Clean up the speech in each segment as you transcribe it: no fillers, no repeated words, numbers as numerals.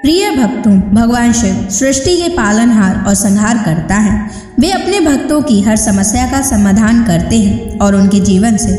प्रिय भक्तों, भगवान शिव सृष्टि के पालनहार और संहार करता है। वे अपने भक्तों की हर समस्या का समाधान करते हैं और उनके जीवन से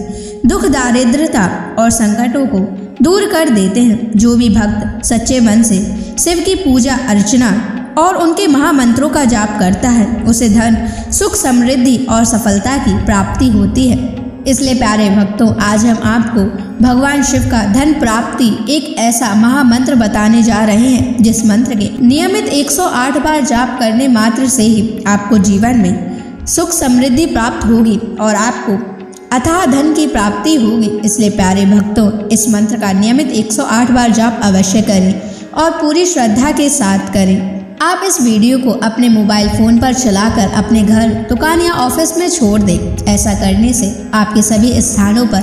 दुख, दारिद्रता और संकटों को दूर कर देते हैं। जो भी भक्त सच्चे मन से शिव की पूजा अर्चना और उनके महामंत्रों का जाप करता है, उसे धन, सुख, समृद्धि और सफलता की प्राप्ति होती है। इसलिए प्यारे भक्तों, आज हम आपको भगवान शिव का धन प्राप्ति एक ऐसा महामंत्र बताने जा रहे हैं, जिस मंत्र के नियमित 108 बार जाप करने मात्र से ही आपको जीवन में सुख समृद्धि प्राप्त होगी और आपको अथाह धन की प्राप्ति होगी। इसलिए प्यारे भक्तों, इस मंत्र का नियमित 108 बार जाप अवश्य करें और पूरी श्रद्धा के साथ करें। आप इस वीडियो को अपने मोबाइल फोन पर चलाकर अपने घर, दुकान या ऑफिस में छोड़ दें। ऐसा करने से आपके सभी स्थानों पर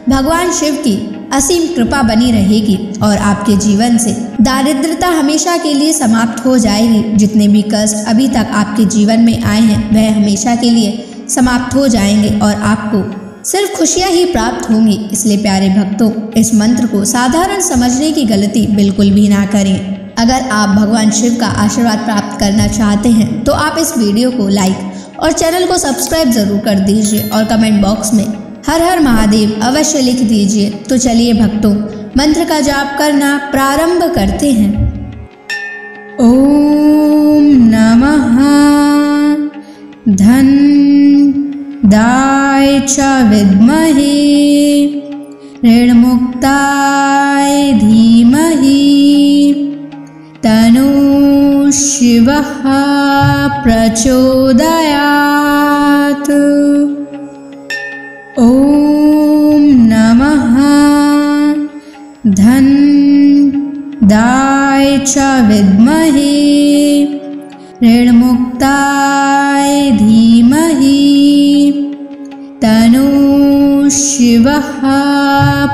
भगवान शिव की असीम कृपा बनी रहेगी और आपके जीवन से दारिद्रता हमेशा के लिए समाप्त हो जाएगी। जितने भी कष्ट अभी तक आपके जीवन में आए हैं, वह हमेशा के लिए समाप्त हो जाएंगे और आपको सिर्फ खुशियां ही प्राप्त होंगी। इसलिए प्यारे भक्तों, इस मंत्र को साधारण समझने की गलती बिल्कुल भी ना करें। अगर आप भगवान शिव का आशीर्वाद प्राप्त करना चाहते हैं तो आप इस वीडियो को लाइक और चैनल को सब्सक्राइब जरूर कर दीजिए और कमेंट बॉक्स में हर हर महादेव अवश्य लिख दीजिए। तो चलिए भक्तों, मंत्र का जाप करना प्रारंभ करते हैं। ओम नमः धन दाय च विद्महे ऋणमुक्ताय धीमहि तनो शिवः प्रचोदयात्। ओम नमः धन दाय च विद्महे ऋणमुक्ताय धीमहि तनो शिवः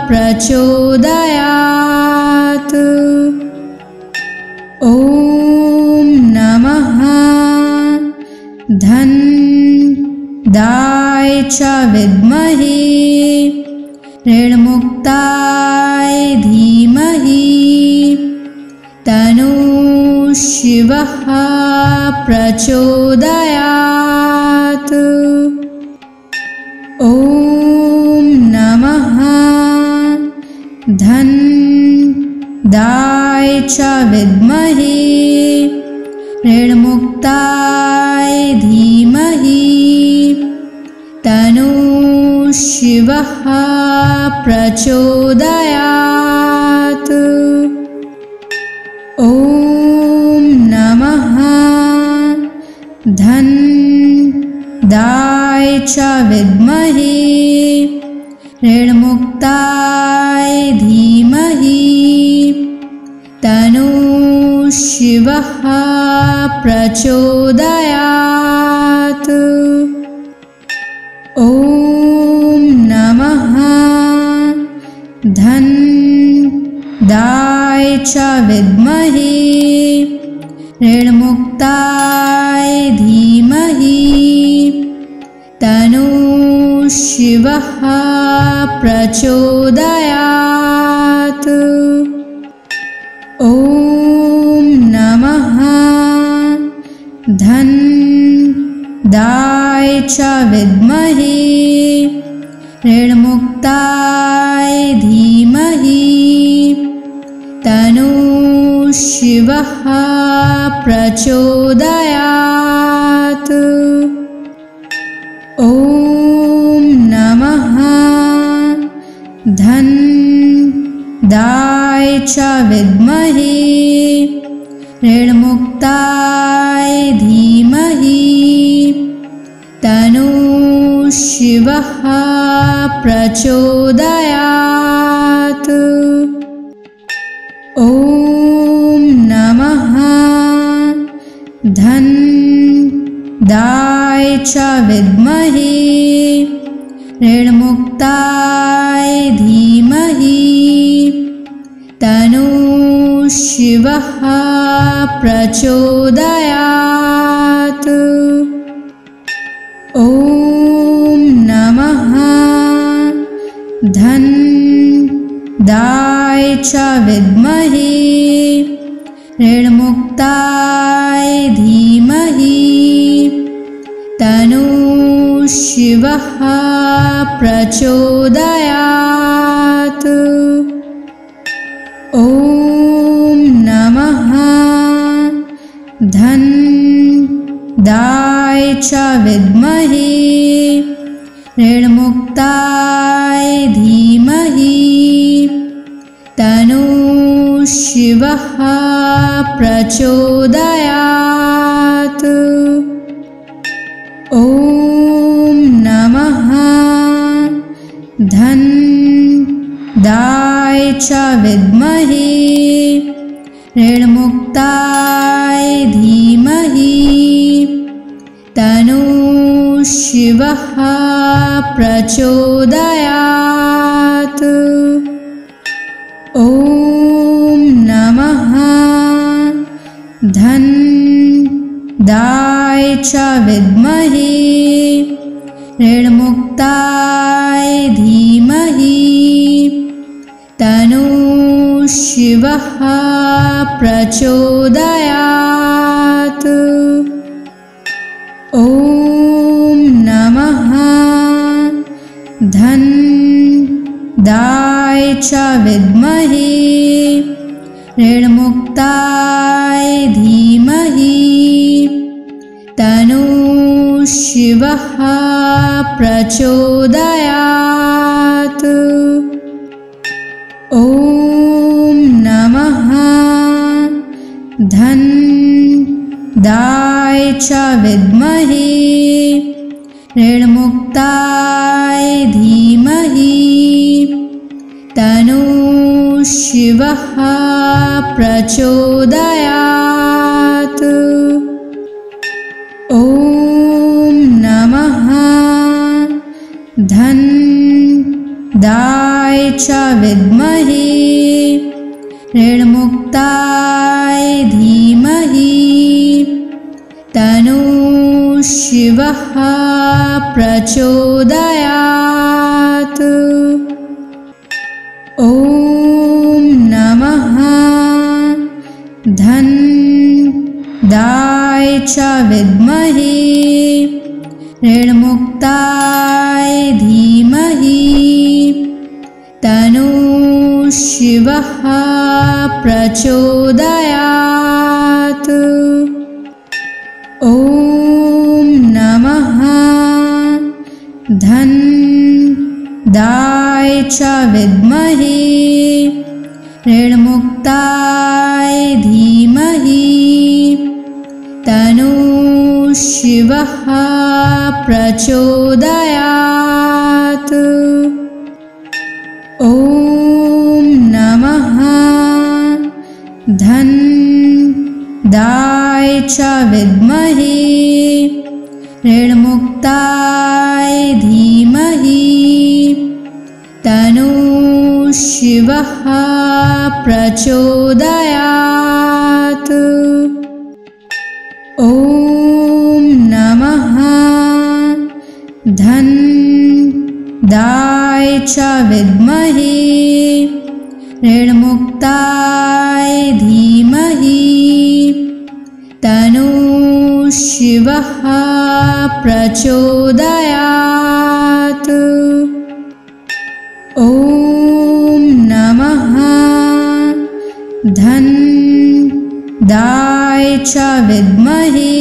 प्रचोदयात्। ओम नमः धन दाय च विद्महे ऋणमुक्ताय धीमहि तनो शिवः प्रचोदयात्। ओम नमः धन दाय च विद्महे ऋणमुक्ताय धीमहि तनो शिवः प्रचोदयात्। ओम नमः धन दाय च विद्महे ऋणमुक्ताय धीमहि तनो शिवः प्रचोदयात्। ओम नमः धन दाय च विद्महे ऋणमुक्ताय धीमहि तनो शिवः प्रचोदयात्। ओम नमः धन दाय च विद्महे ऋणमुक्ताय धीमहि तनो शिवः प्रचोदयात्। ओम नमः धन दाय च विद्महे ऋणमुक्ताय धीमहि तनो शिवः प्रचोदयात्। ओम नमः धन दाय च विद्महे ऋणमुक्ताय धीमहि तनो शिवः प्रचोदयात्। ओम नमः धन दाय च विद्महे ऋण ऋणमुक्ताय धीमहि तन्नो शिवः प्रचोदयात्। ॐ नमः धन्दाय च विद्महे ऋणमुक्ताय धीमहि तन्नो शिवः प्रचोदयात्। ॐ नमः धन्दाय च विद्महे ऋणमुक्ताय धीमहि तन्नो शिवः प्रचोदयात्। ॐ नमः धन्दाय च विद्महे ऋणमुक्ताय धीमहि तन्नो शिवः प्रचोदयात्। ॐ नमः धन्दाय च विद्महे ऋणमुक्ताय धीमहि तन्नो शिवः प्रचोदयात्। ॐ नमः धन्दाय च विद्महे ऋणमुक्ताय धीमहि तन्नो शिवः प्रचोदयात्। ॐ नमः धन्दाय च विद्महे ऋणमुक्ताय धीमहि तन्नो शिवः प्रचोदयात्। ॐ नमः धन्दाय च विद्महे ऋणमुक्ताय धीमहि तन्नो शिवः प्रचोदयात्। ॐ नमः धन्दाय च विद्महे ऋणमुक्ताय धीमहि तन्नो शिवः प्रचोदयात्। ॐ नमः धन्दाय च विद्महे ऋणमुक्ताय धीमहि तन्नो शिवः प्रचोदयात्। ॐ नमः धन्दाय च विद्महे ऋणमुक्ताय धीमहि तन्नो शिवः प्रचोदयात्। ॐ नमः धन्दाय च विद्महे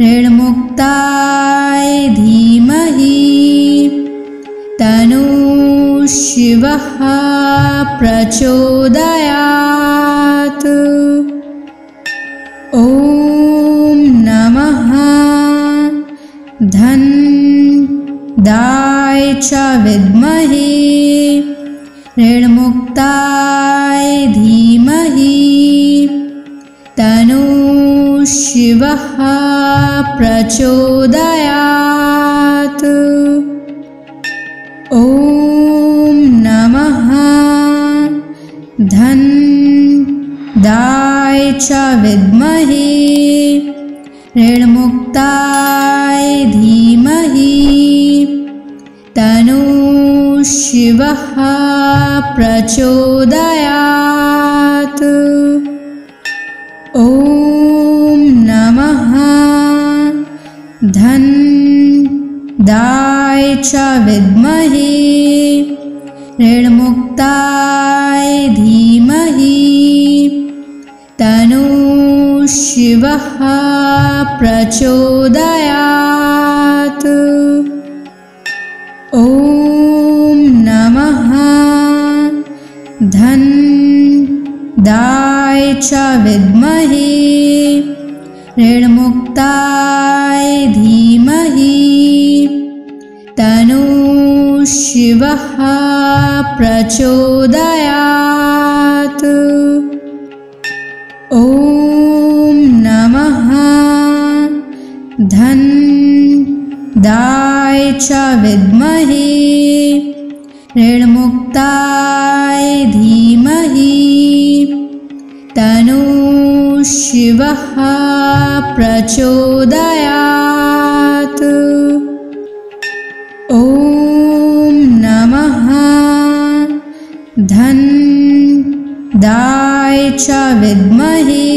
ऋणमुक्ताय धीमहि तन्नो शिवः प्रचोदयात्। ॐ नमः धन्दाय च विद्महे ऋणमुक्ताय धीमहि तन्नो शिवः प्रचोदयात्। ॐ नमः धन्दाय च विद्महे ऋणमुक्ताय धीमहि तन्नो शिवः प्रचोदयात्। ॐ च विद्महे ऋणमुक्ताय धीमहि तन्नो शिवः प्रचोदयात्। ॐ नमः धनदाय च विद्महे ऋणमुक्ताय धीमहि तन्नो शिवः प्रचोदयात्। ॐ नमः धनदाय च विद्महे ऋणमुक्ताय धीमहि तन्नो शिवः प्रचोदयात्। ॐ नमः धनदाय च विद्महे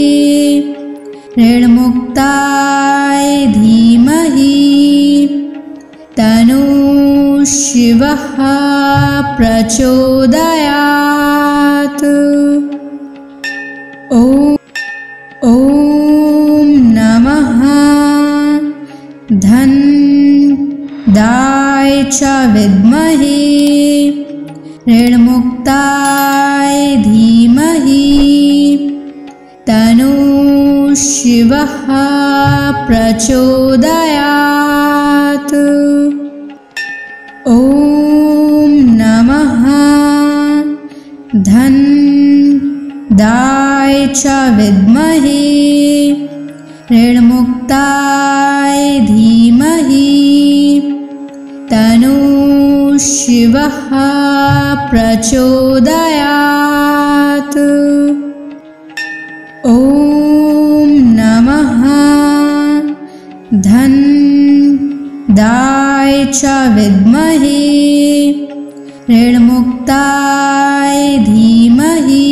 ऋणमुक्ताय धीमहि तन्नो शिवः प्रचोदयात्। ॐ नमः धनदाय च विद्महे ऋणमुक्ताय धीमहि तन्नो शिवः प्रचोदयात्। ॐ नमः धनदाय च विद्महे ऋणमुक्ताय धीमहि तन्नो शिवः प्रचोदयात्। ॐ नमः धनदाय च विद्महे ऋणमुक्ताय धीमहि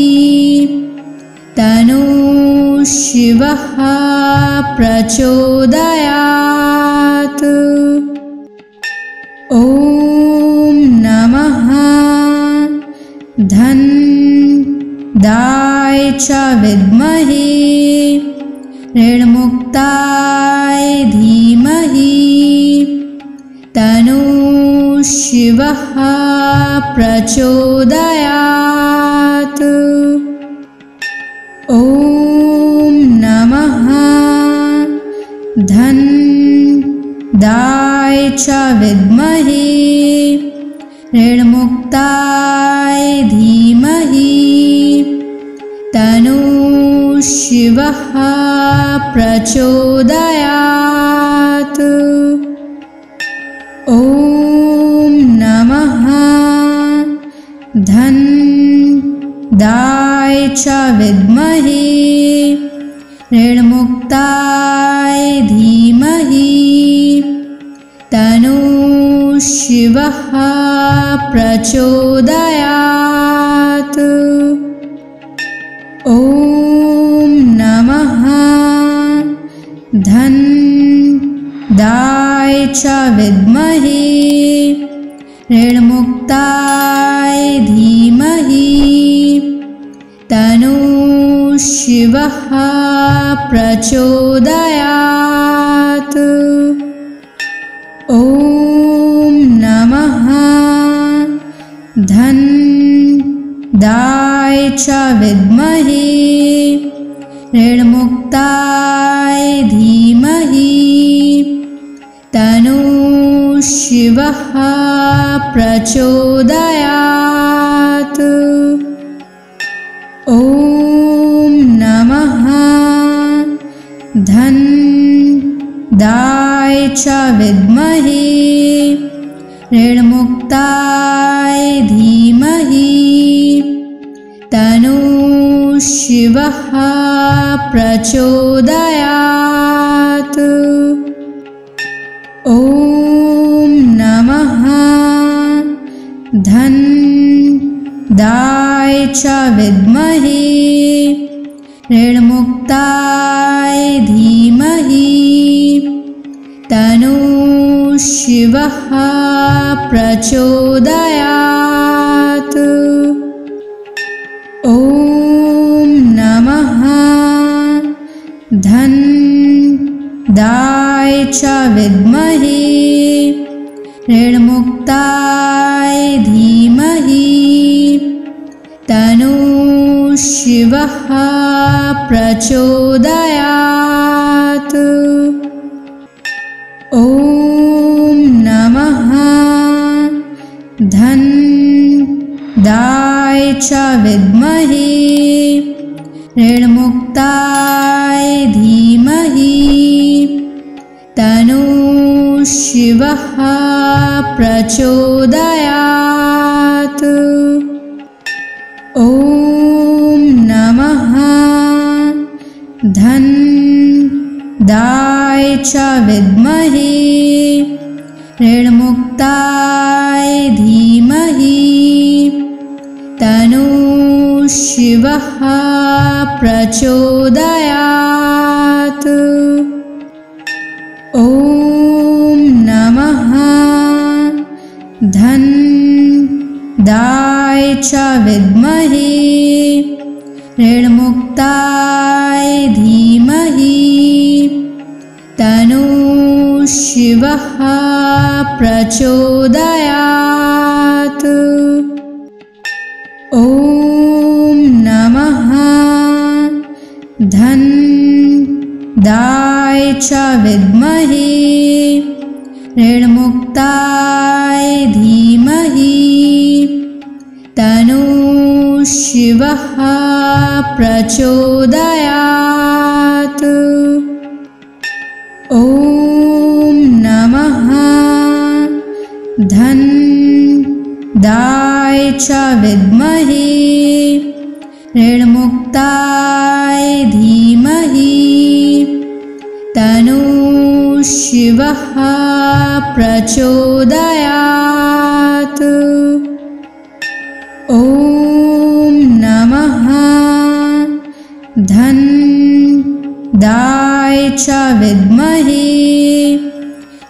तन्नो शिवः प्रचोदयात्। ॐ नमः धनदाय च विद्महे ऋणमुक्ताय धीमहि तन्नो शिवः प्रचोदयात्। ॐ नमः धनदाय च विद्महे ऋणमुक्ताय धीमहि तन्नो शिवः प्रचोदयात्। ॐ नमः धनदाय च विद्महे ऋणमुक्ताय धीमहि तन्नो शिवः प्रचोदयात्। ॐ नमः धनदाय च विद्महे ऋणमुक्ताय धीमहि तन्नो शिवः प्रचोदयात्। ॐ नमः धनदाय च विद्महे ऋणमुक्ताय धीमहि तन्नो शिवः प्रचोदयात्। ॐ नमः धनदाय च विद्महे ऋणमुक्ताय धीमहि तन्नो शिवः प्रचोदयात्। ॐ नमः धनदाय च विद्महे ऋणमुक्ताय धीमहि तन्नो शिवः शिवः प्रचोदयात्। ॐ नमः धनदाय च विद्महे ऋणमुक्ताय धीमहि तन्नो शिवः प्रचोदयात्। ॐ नमः धनदाय च विद्महे ऋणमुक्ताय धीमहि तन्नो शिवः प्रचोदयात्। ॐ नमः धनदाय च विद्महे ऋणमुक्ताय धीमहि तन्नो शिवः प्रचोदयात्। ॐ नमः धनदाय च विद्महे ऋणमुक्ताय धीमहि तन्नो शिवः प्रचोदयात्। ॐ नमः धनदाय च विद्महे ऋणमुक्ताय धीमहि तन्नो शिवः प्रचोदयात्। ॐ नमः धनदाय च विद्महे ऋणमुक्ताय धीमहि तन्नो शिवः प्रचोदयात्। ॐ नमः धनदाय च विद्महे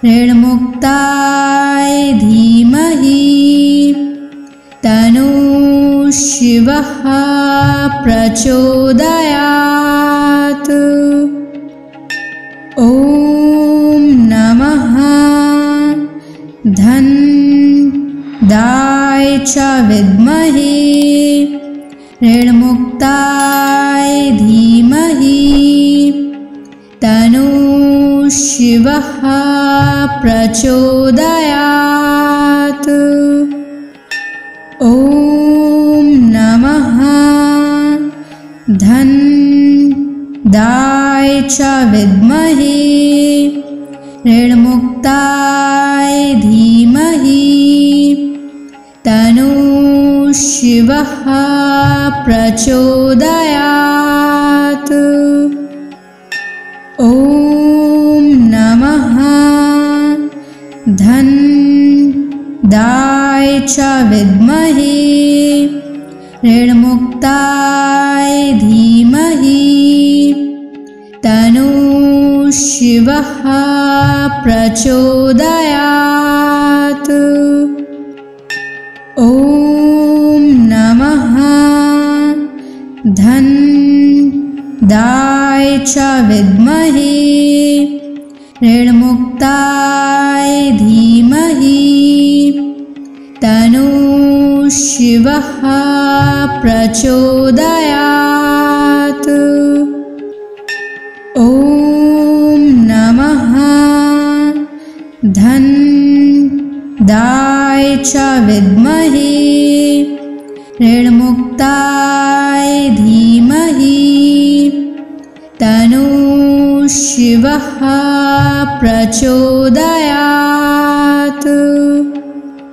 ऋणमुक्ताय धीमहि तन्नो शिवः प्रचोदयात्। ॐ नमः धनदाय च विद्महे ऋणमुक्ताय धीमहि तन्नो शिवः प्रचोदयात्। ॐ नमः धनदाय च विद्महे ऋणमुक्ताय धीमहि तन्नो शिवः प्रचोदयात्। ॐ नमः धनदाय च विद्महे ऋणमुक्ताय धीमहि तन्नो शिवः प्रचोदयात्। ॐ नमः धनदाय च विद्महे ऋणमुक्ताय धीमहि तन्नो शिवः प्रचोदयात्। ॐ नमः धनदाय च विद्महे ऋणमुक्ताय धीमहि तन्नो शिवः प्रचोदयात्।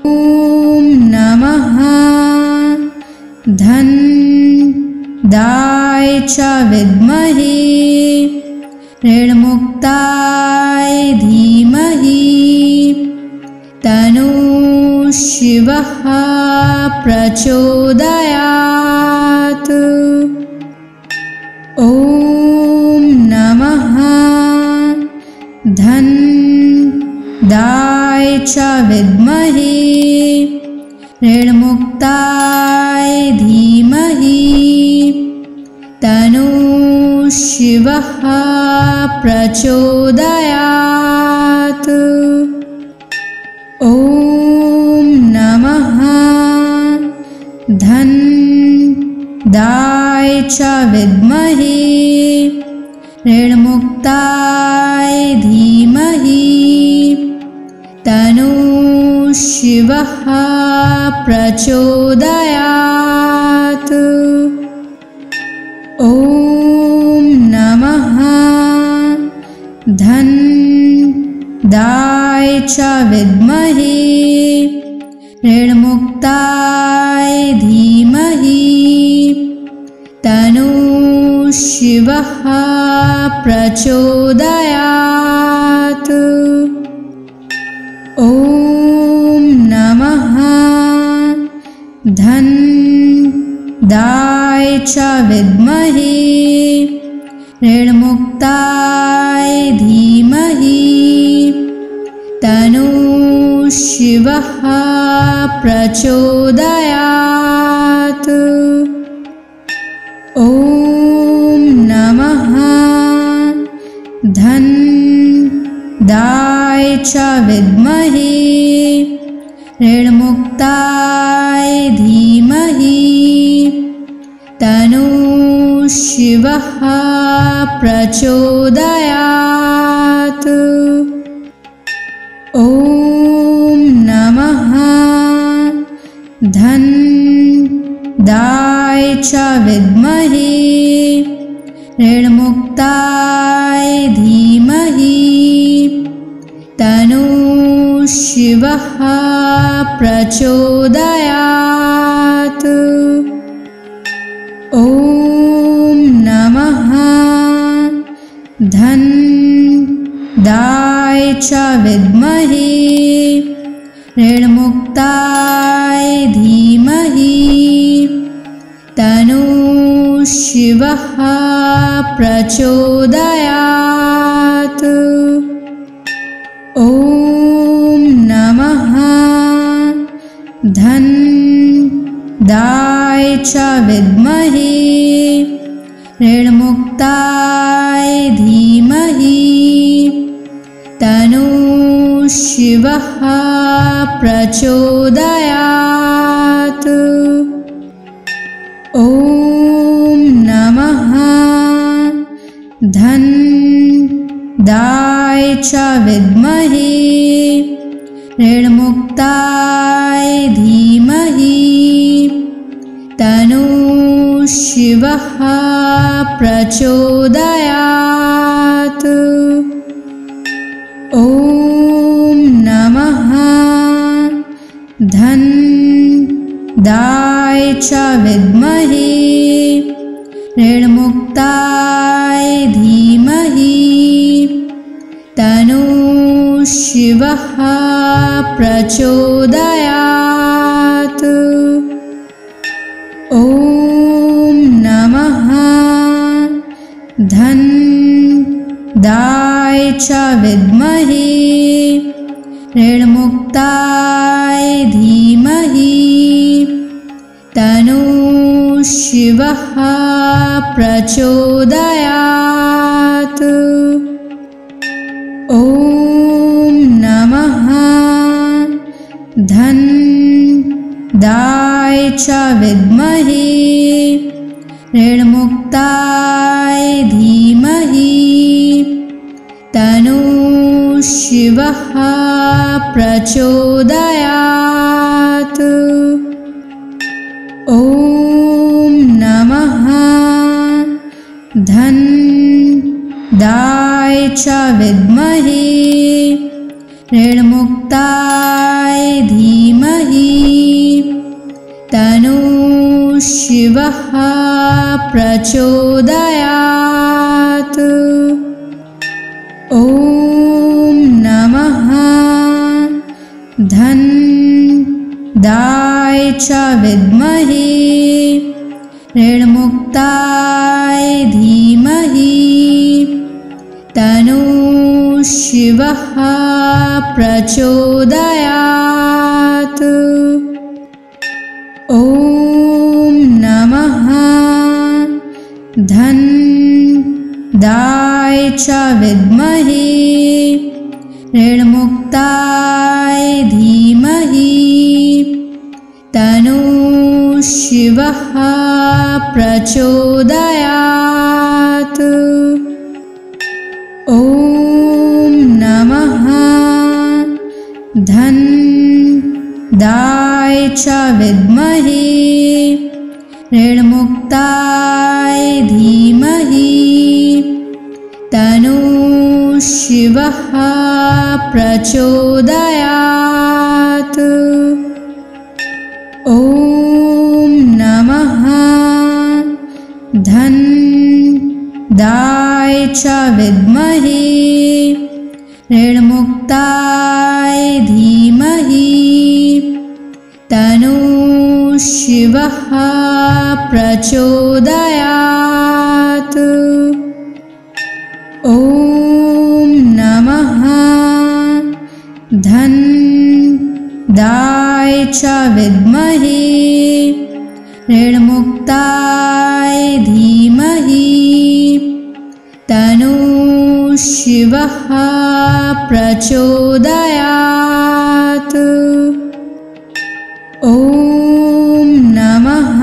ॐ नमः धनदाय च विद्महे ऋणमुक्ताय धीमहि तन्नो शिवः प्रचोदयात्। ॐ नमः धनदाय च विद्महे ऋणमुक्ताय धीमहि तन्नो शिवः प्रचोदयात्। ॐ नमः धनदाय च विद्महे ऋणमुक्ताय धीमहि तन्नो शिवः प्रचोदयात्। ॐ नमः धनदाय च विद्महे ऋणमुक्ताय धीमहि तन्नो शिवः प्रचोदयात्। ॐ नमः धनदाय च विद्महे ऋणमुक्ताय धीमहि तन्नो शिवः प्रचोदयात्। ॐ नमः धनदाय च विद्महे ऋणमुक्ताय धीमहि तन्नो शिवः प्रचोदयात्। ॐ नमः धनदाय च विद्महे ऋणमुक्ताय धीमहि तन्नो शिवः प्रचोदयात्। ॐ नमः धनदाय च विद्महे ऋणमुक्ताय धीमहि तन्नो शिवः प्रचोदयात्। ॐ नमः धनदाय च विद्महे ऋणमुक्ताय धीमहि तन्नो शिवः प्रचोदयात्। ॐ नमः धनदाय च विद्महे ऋणमुक्ताय धीमहि तन्नो शिवः प्रचोदयात्। ॐ नमः धनदाय च विद्महे ऋणमुक्ताय धीमहि तन्नो शिवः प्रचोदयात्। ॐ नमः धनदाय च विद्महे ऋणमुक्ताय धीमहि तन्नो शिवः प्रचोदयात्। ॐ नमः धनदाय च विद्महे ऋणमुक्ताय धीमहि तन्नो शिवः प्रचोदयात्। ॐ नमः धनदाय च विद्महे ऋणमुक्ताय धीमहि तन्नो शिवः प्रचोदयात्। ॐ नमः धनदाय च विद्महे ऋणमुक्ताय धीमहि तन्नो शिवः प्रचोदयात्। ॐ नमः धन्दाय च विद्महे ऋणमुक्ताय धीमहि तन्नो शिवः प्रचोदयात्। ॐ नमः धन्दाय च विद्महे ऋणमुक्ताय धीमहि तन्नो शिवः प्रचोदयात्। ॐ नमः धन्दाय च विद्महे ऋणमुक्ताय धीमहि तन्नो शिवः प्रचोदयात्। ॐ नमः धन्दाय च विद्महे ऋणमुक्ताय धीमहि तन्नो शिवः प्रचोदयात्। ॐ नमः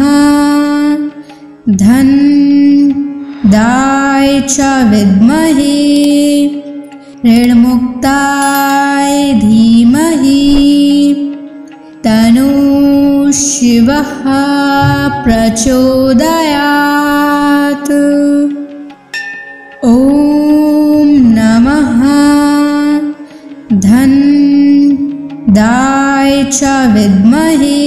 धन्दाय च विद्महे ऋणमुक्ताय धीमहि तन्नो शिवः प्रचोदयात्। ॐ नमः धन्दाय च विद्महे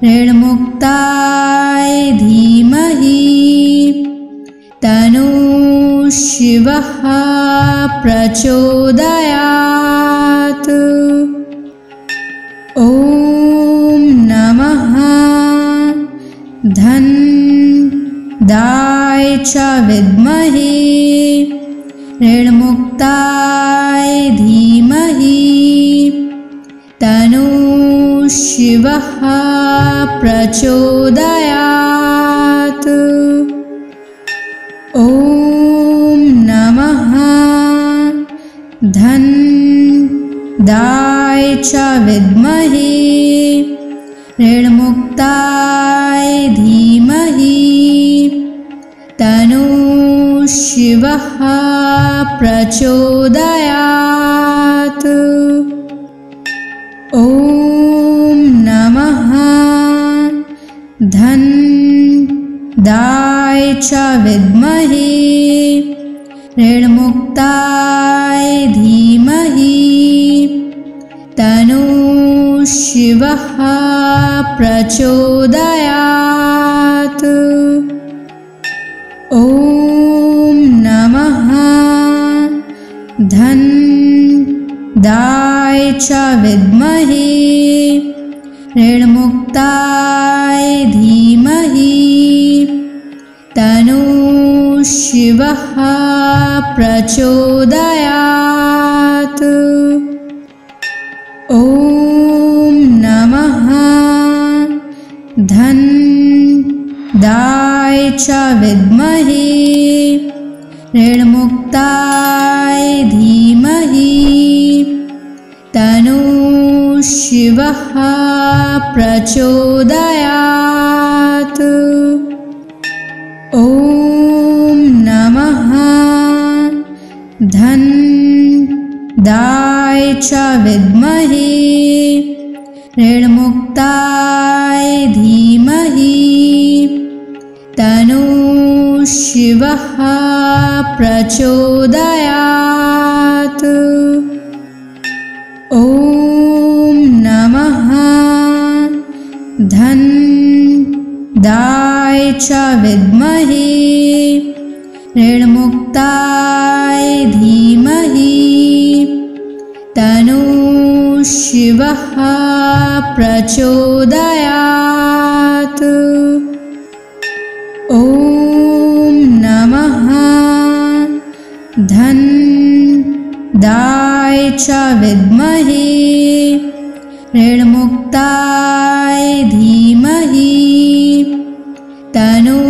ऋणमुक्ताय धीमहि तन्नो शिवः प्रचोदयात्। ॐ नमः धन्दाय च विद्महे ऋणमुक्ताय धीमहि तन्नो शिवः प्रचोदयात्। ॐ नमः धन्दाय च विद्महे ऋणमुक्ताय धीमहि तन्नो शिवः प्रचोदयात्। ॐ नमः धन्दाय च विद्महे ऋणमुक्ताय धीमहि तन्नो शिवः प्रचोदयात्। ॐ नमः धन्दाय च विद्महे ऋणमुक्ताय धीमहि तन्नो शिवः प्रचोदयात्। ॐ नमः धन्दाय च विद्महे ऋणमुक्ताय धीमहि तन्नो शिवः प्रचोदयात्। ॐ नमः धन्दाय च विद्महे ऋणमुक्ताय धीमहि तन्नो शिवः प्रचोदयात्। ॐ नमः धन्दाय च विद्महे ऋणमुक्ताय धीमहि तन्नो शिवः प्रचोदयात्। ॐ नमः धन्दाय च विद्महे ऋणमुक्ताय धीमहि तन्नो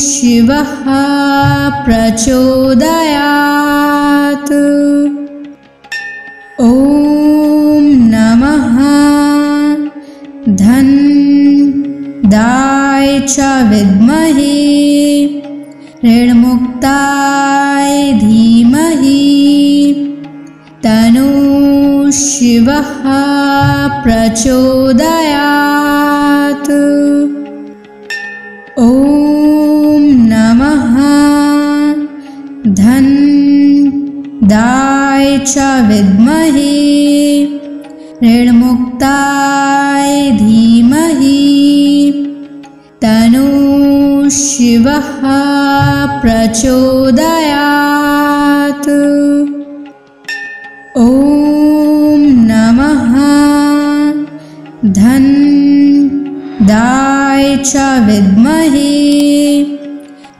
शिवः प्रचोदयात्। ॐ नमः धन्दाय च विद्महे ऋणमुक्ताय धीमहि तन्नो शिवः प्रचोदयात्। ॐ नमः धन्दाय च विद्महे ऋणमुक्ताय धीमहि तन्नो शिवः प्रचोदयात्। ॐ नमः धन्दाय च विद्महे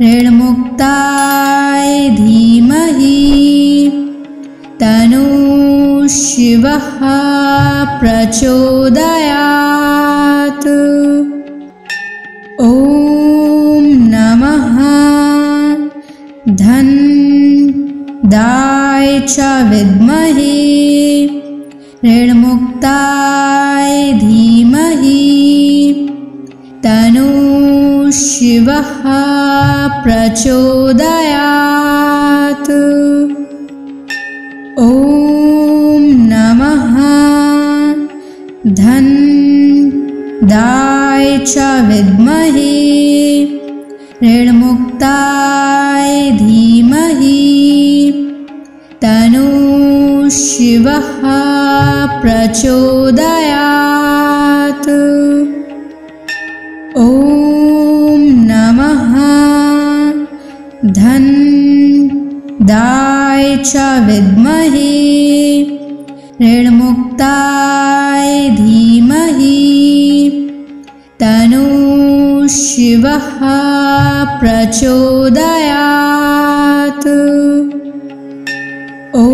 ऋणमुक्ताय धीमहि तन्नो शिवः प्रचोदयात्। ॐ नमः धन्दाय च विद्महे ऋणमुक्ताय धीमहि तन्नो शिवः प्रचोदयात्। ॐ नमः धन्दाय च विद्महे ऋणमुक्ताय धीमहि तन्नो शिवः प्रचोदयात्। ॐ नमः धन्दाय च विद्महे ऋणमुक्ताय धीमहि तन्नो शिवः प्रचोदयात्। ॐ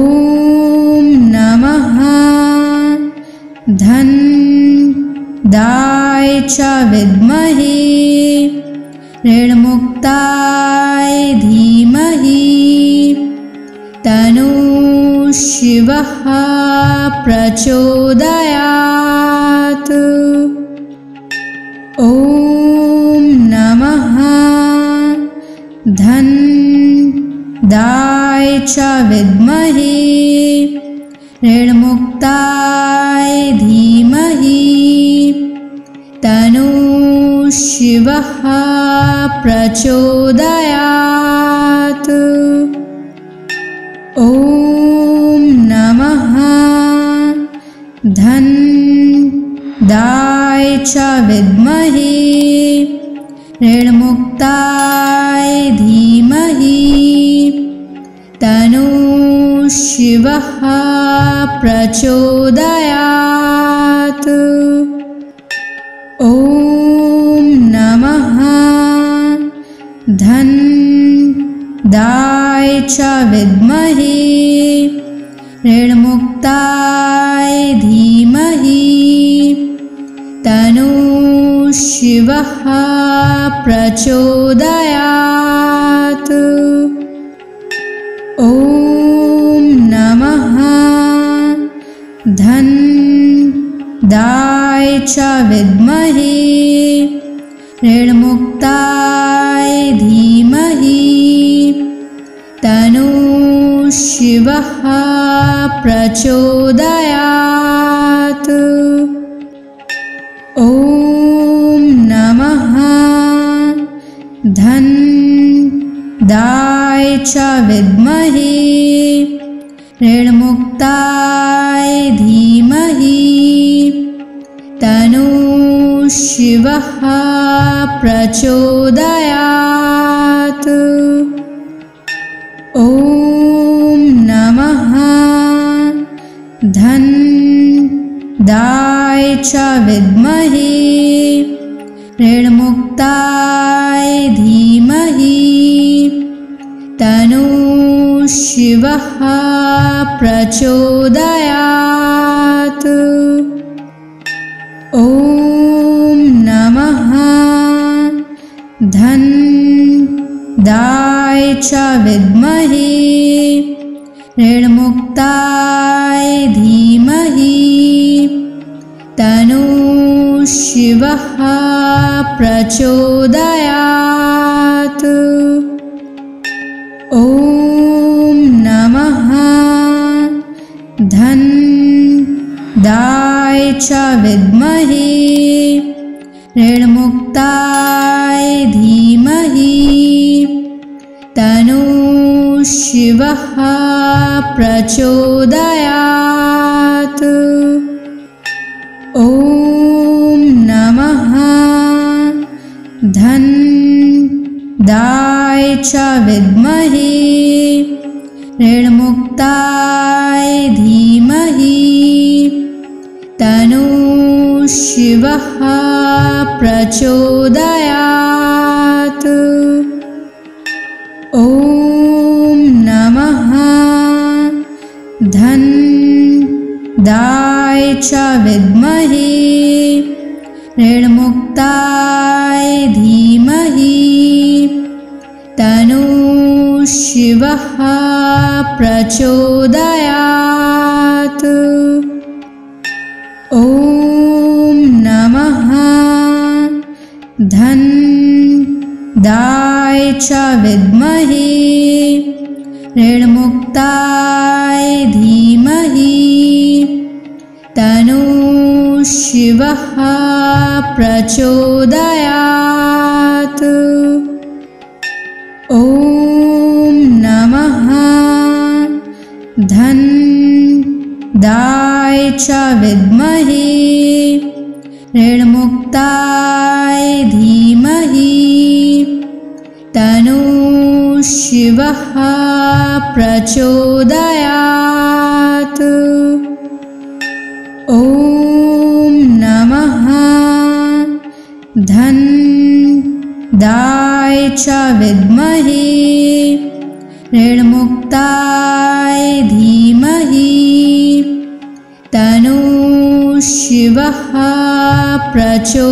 नमः धन्दाय च विद्महे ऋणमुक्ताय धीमहि तन्नो शिवः प्रचोदयात्। ॐ नमः धन्दाय च विद्महे ऋणमुक्ताय धीमहि तन्नो शिवः प्रचोदयात्। ॐ नमः धन्दाय च विद्महे ऋणमुक्ताय धीमहि तन्नो शिवः प्रचोदयात्। ॐ नमः धन्दाय च विद्महे ऋणमुक्ताय धीमहि तन्नो शिवः प्रचोदयात्। ॐ नमः धन्दाय च विद्महे ऋणमुक्ताय धीमहि तन्नो शिवः प्रचोदयात्। ॐ नमः धन्दाय च विद्महे ऋणमुक्ताय धीमहि तन्नो शिवः प्रचोदयात्। ॐ नमः धन्दाय च विद्महे ऋणमुक्ताय धीमहि तन्नो शिवः प्रचोदयात्। ॐ नमः धन्दाय च विद्महे ऋणमुक्ताय धीमहि तन्नो शिवः प्रचोदयात्। ॐ नमः धन्दाय च विद्महे ऋणमुक्ताय धीमहि तन्नो शिवः प्रचोदयात्। ॐ नमः धन्दाय च विद्महे ऋणमुक्ताय धीमहि तन्नो शिवः प्रचोदयात्। ॐ नमः धन्दाय च विद्महे ऋणमुक्ताय धीमहि तन्नो शिवः प्रचोदयात्। ॐ नमः धन्दाय च विद्महे ऋणमुक्ताय धीमहि तन्नो शिवः प्रचोदयात्। ॐ नमः धन्दाय च विद्महे ऋणमुक्ताय धीमहि तन्नो शिवः प्रचोदयात्। ॐ नमः धन्दाय च विद्महे ऋणमुक्ताय धीमहि तन्नो शिवः प्रचोदयात्।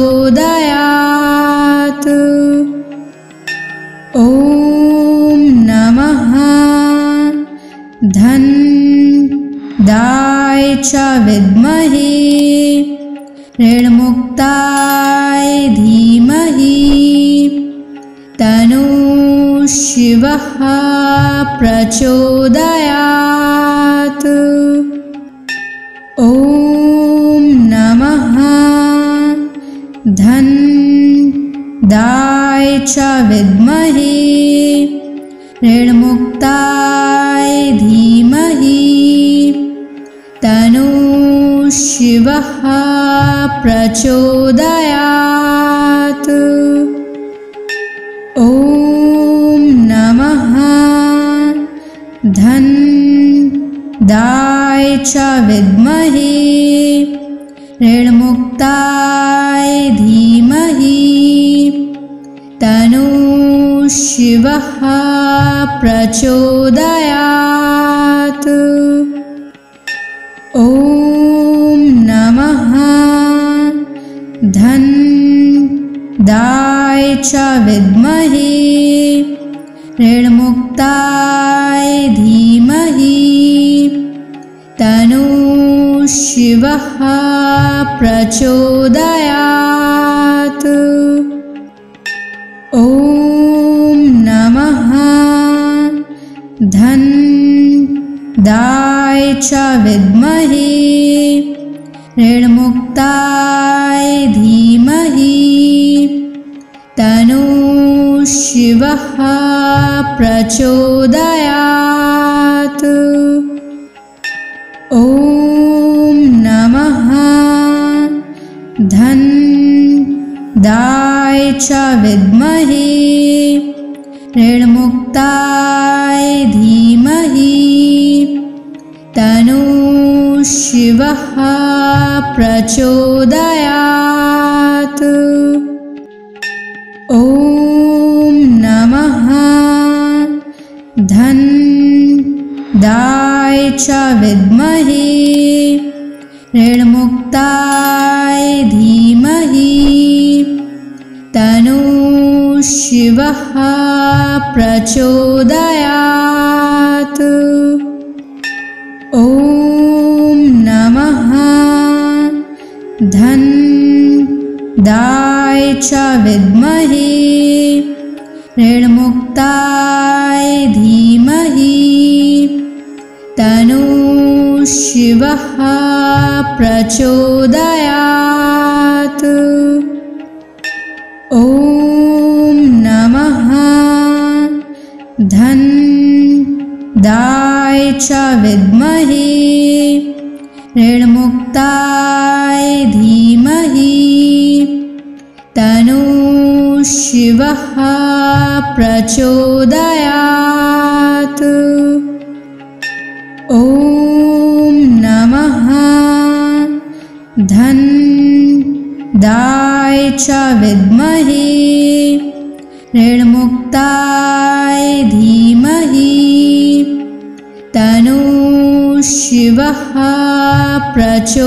ॐ नमः धन्दाय च विद्महे ऋणमुक्ताय धीमहि तन्नो शिवः प्रचोदयात्। ॐ नमः धन्दाय च विद्महे ऋणमुक्ताय धीमहि तन्नो शिवः प्रचोदयात्। ॐ नमः धन्दाय च विद्महे ऋणमुक्ताय धीमहि तन्नो शिवः प्रचोदयात्। ॐ नमः धन्दाय च विद्महे ऋणमुक्ताय धीमहि तन्नो शिवः प्रचोदयात्। ॐ नमः धन्दाय च विद्महे ऋणमुक्ताय धीमहि तन्नो शिवः प्रचोदयात्। ॐ नमः धन्दाय च विद्महे ऋणमुक्ताय धीमहि तन्नो शिवः प्रचोदयात्। ॐ नमः च विद्महे ऋणमुक्ताय धीमहि तन्नः शिवः प्रचोदयात्। ॐ नमः धनदाय च विद्महे ऋणमुक्ताय धीमहि तन्नः शिवः प्रचोदयात्। ॐ नमः धनदाय च विद्महे ऋणमुक्ताय धीमहि तन्नः शिवः प्रचोदयात्। ॐ नमः धनदाय च विद्महे ऋणमुक्ताय धीमहि तन्नः शिवः प्रचोदयात्।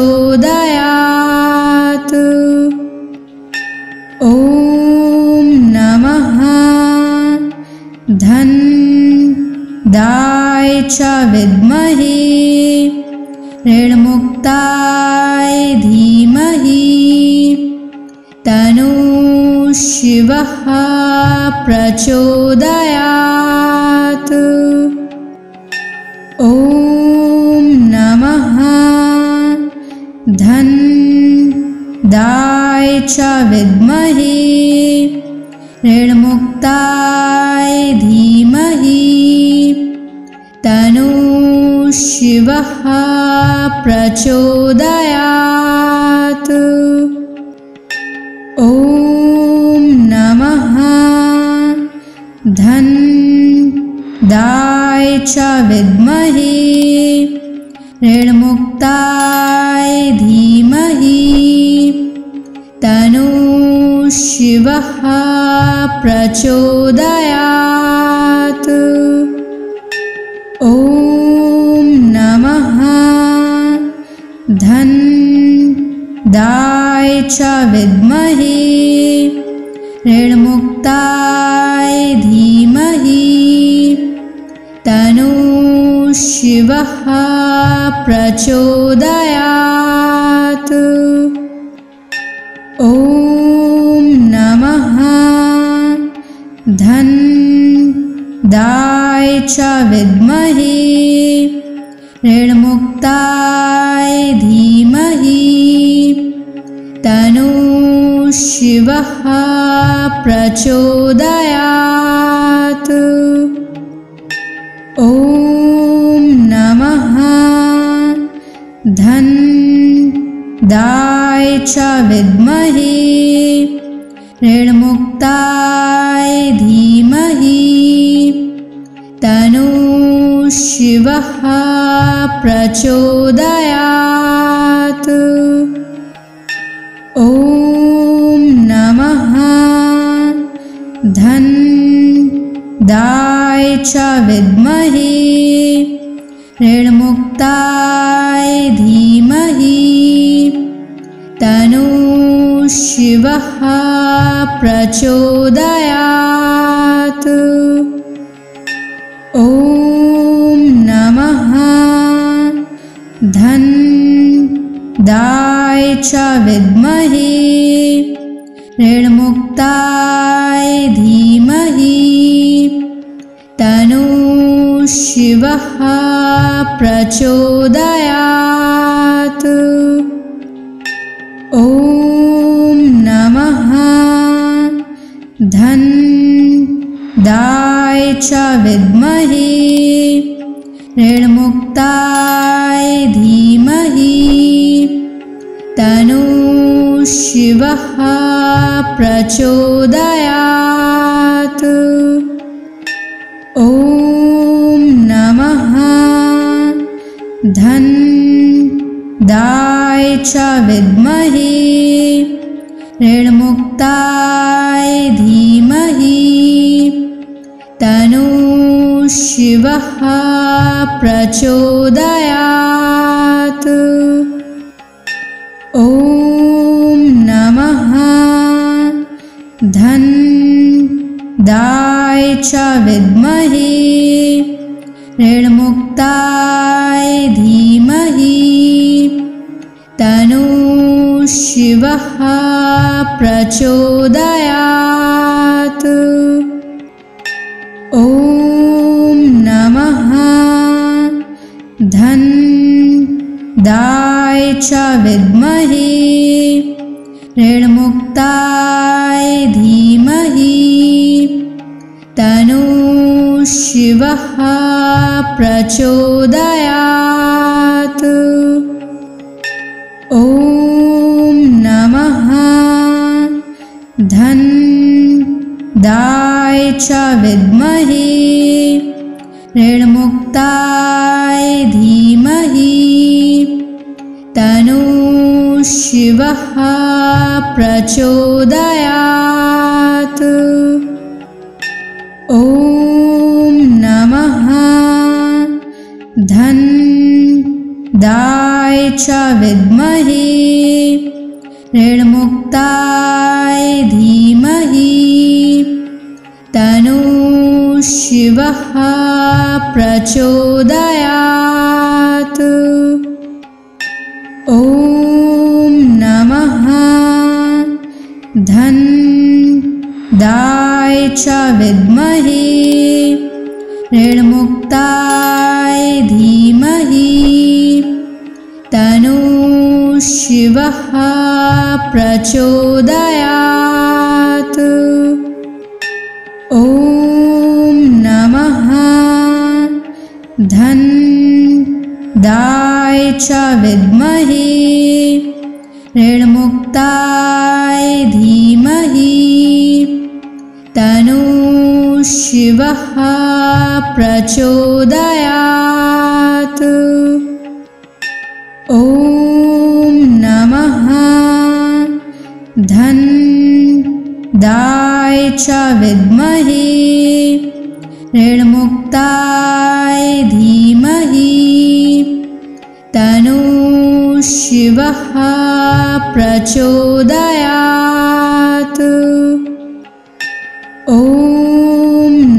ॐ नमः धनदाय च विद्महे ऋणमुक्ताय धीमहि तन्नः शिवः प्रचोदयात्। ॐ नमः धनदाय च विद्महे ऋणमुक्ताय धीमहि तन्नः शिवः प्रचोदयात्। ॐ नमः धनदाय च विद्महे ऋणमुक्ताय धीमहि तन्नः शिवः प्रचोदयात्। ॐ नमः धनदाय च विद्महे ऋणमुक्ताय धीमहि तन्नः शिवः प्रचोदयात्। ॐ नमः धनदाय च विद्महे ऋणमुक्ताय धीमहि तन्नः शिवः प्रचोदयात्। ॐ नमः धनदाय च विद्महे ऋणमुक्ताय धीमहि तन्नः शिवः प्रचोदयात्। ॐ नमः धनदाय च विद्महे ऋणमुक्ताय धीमहि तन्नः शिवः प्रचोदयात्। ॐ नमः धनदाय च विद्महे ऋणमुक्ताय धीमहि तन्नः शिवः प्रचोदयात्। ॐ नमः धनदाय च विद्महे ऋणमुक्ताय धीमहि तन्नः शिवः प्रचोदयात्। ॐ नमः धनदाय च विद्महे ऋणमुक्ताय धीमहि तन्नः शिवः शिवः प्रचोदयात्। ॐ नमः धन्दाय च विद्महे ऋणमुक्ताय धीमहि तन्नो शिवः प्रचोदयात्। ॐ नमः धन्दाय च विद्महे ऋणमुक्ताय धीमहि तन्नो शिवः प्रचोदयात्। ॐ नमः धन्दाय च विद्महे ऋणमुक्ताय धीमहि तन्नो शिवः प्रचोदयात्। ॐ नमः धन्दाय च विद्महे ऋणमुक्ताय धीमहि तन्नो शिवः प्रचोदयात्। ॐ नमः धन्दाय च विद्महे ऋणमुक्ताय धीमहि तन्नो शिवः प्रचोदयात्। ॐ नमः धन्दाय च विद्महे ऋणमुक्ताय धीमहि तन्नो शिवः प्रचोदयात्। ॐ नमः धन्दाय च विद्महे ऋणमुक्ताय धीमहि तन्नो शिवः प्रचोदयात्। ॐ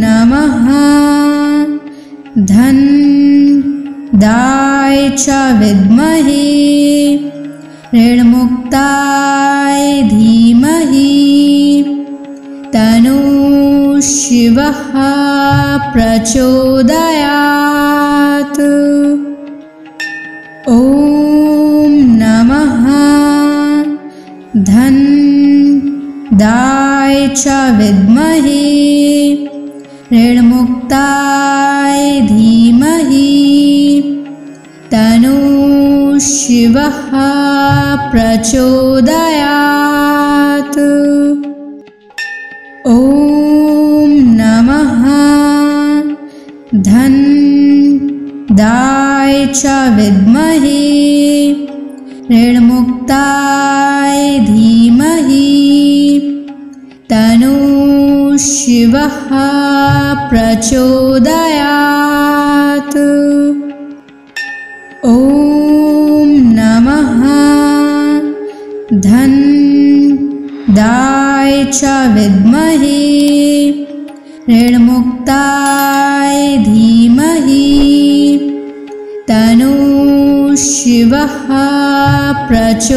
नमः धन्दाय च विद्महे ऋणमुक्ताय धीमहि तन्नो शिवः प्रचोदयात्। ॐ नमः धन्दाय च विद्महे ऋणमुक्ताय धीमहि तन्नो शिवः प्रचोदयात्। ॐ नमः धन्दाय च विद्महे ऋणमुक्ताय धीमहि तन्नो शिवः प्रचोदयात्। ॐ नमः धन्दाय च विद्महे ऋणमुक्ताय धीमहि तन्नो शिवः प्रचोदयात्।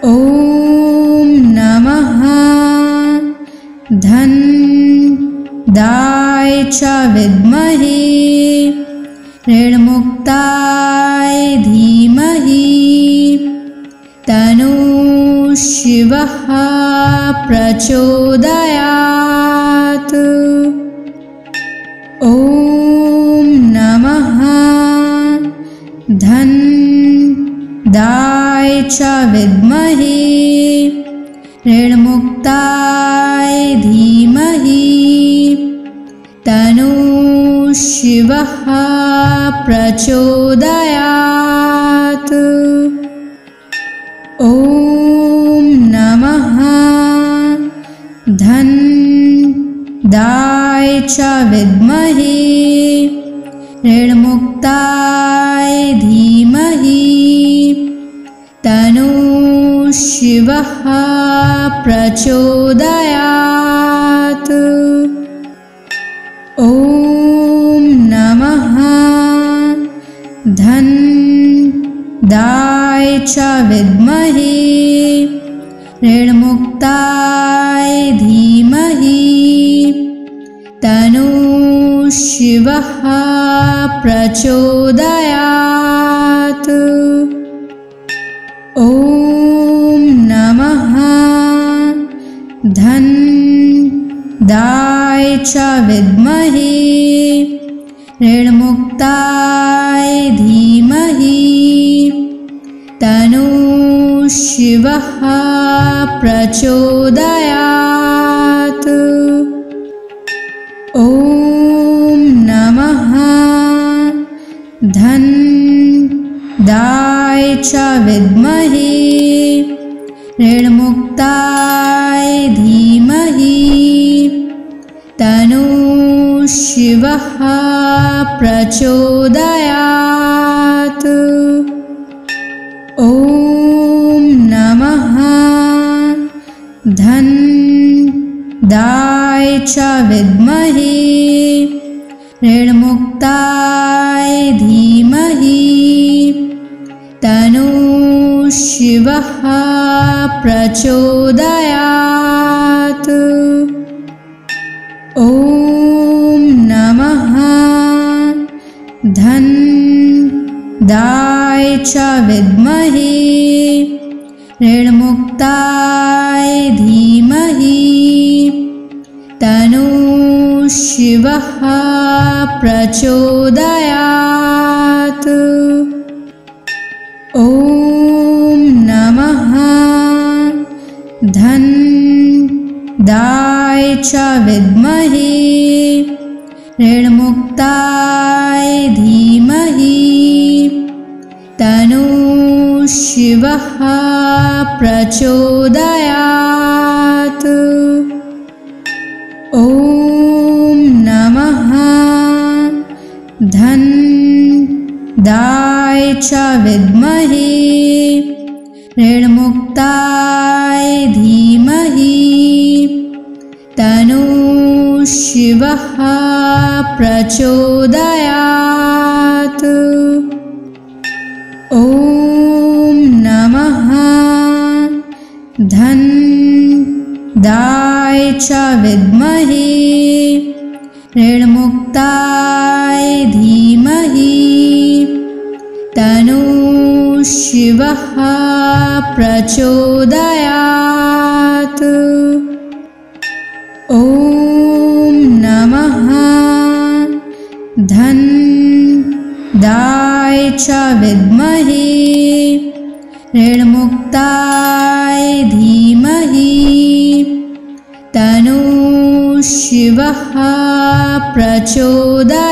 ॐ नमः धन्दाय च विद्महे ऋणमुक्ताय धीमहि तन्नो शिवः प्रचोदयात्। ॐ नमः धन्दाय च विद्महे ऋणमुक्ताय धीमहि तन्नो शिवः प्रचोदयात्। ॐ नमः दाय च विद्महे ऋणमुक्ताय धीमहि तन्नो शिवः प्रचोदयात्। ॐ नमः धन दाय च विद्महे ऋणमुक्ताय धीमहि तन्नो शिवः प्रचोदयात्। ॐ नमः धन दाय च विद्महे ऋणमुक्ताय धीमहि तन्नो शिवः प्रचोदयात्। ॐ नमः धन दाय च विद्महे ऋणमुक्ताय धीमहि तन्नो शिवः प्रचोदयात्। ॐ नमः धन दाय च विद्महे ऋणमुक्ताय धीमहि तन्नो शिवः प्रचोदयात्। ॐ नमः धन दाय च विद्महे ऋणमुक्ताय धीमहि तन्नो शिवः प्रचोदयात्। ॐ नमः धन दाय च विद्महे ऋणमुक्ताय धीमहि तन्नो शिवः प्रचोदयात्। ॐ नमः धन दाय च विद्महे ऋणमुक्ताय धीमहि तन्नो शिवः प्रचोदयात्। ॐ नमः धन दाय च विद्महे ऋणमुक्ताय धीमहि तन्नो शिवः प्रचोदयात्। ॐ नमः धन दाय च विद्महे ऋणमुक्ताय धीमहि तन्नो शिवः प्रचोदयात्।